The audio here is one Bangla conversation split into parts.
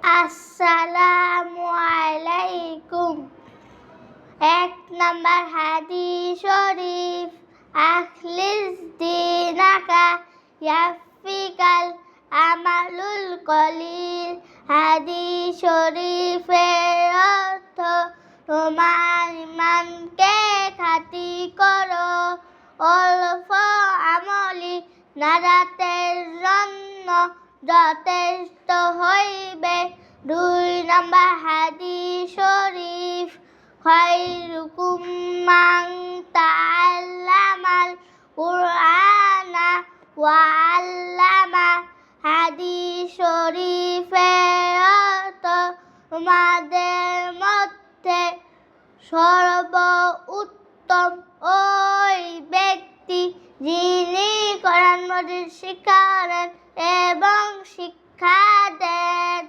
আসসালামু আলাইকুম। 1 নম্বর হাদিস শরীফ, আখলিস দীনাকা ইয়াফিকাল আমালুল কলিল। হাদিস শরীফের অর্থ, তোমার ইমানকে খাঁটি করো, অল্প আমলি নাজাতের জন্য যথেষ্ট হইবে। 2 নম্বর হাদিস শরীফ, খায়রুকুম মান তাআল্লামাল কুরআনা ওয়া আল্লামা। হাদিস শরীফের অর্থ, তোমাদের মধ্যে সর্বোত্তম ওই ব্যক্তি যিনি কোরআন মজিদ শিক্ষা করেন এবং শিক্ষা দেন।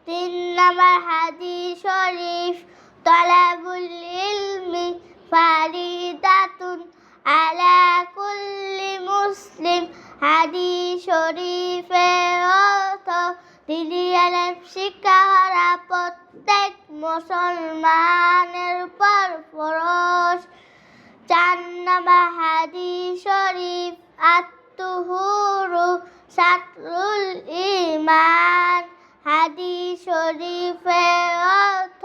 3 নম্বর হাদিস শরীফ, তলাবুল ইলমি ফারিদাতুন আলা কুল্লি মুসলিম। হাদিস শরীফের অর্থ, দ্বীনি ইলম শিক্ষা করা প্রত্যেক মুসলমানের উপর ফরজ। 4 নম্বর হাদিস শরীফ, আত-তুহুরু শাতরুল ঈমান। হাদিস শরীফের অর্থ,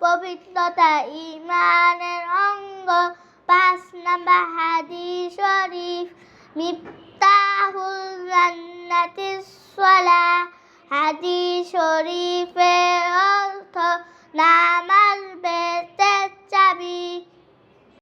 পবিত্রতা ঈমানের অঙ্গ। 5 নম্বর হাদিস শরীফ, মিফতাহুল জান্নাতিস সালাহ। হাদিস শরীফের অর্থ, নামাজ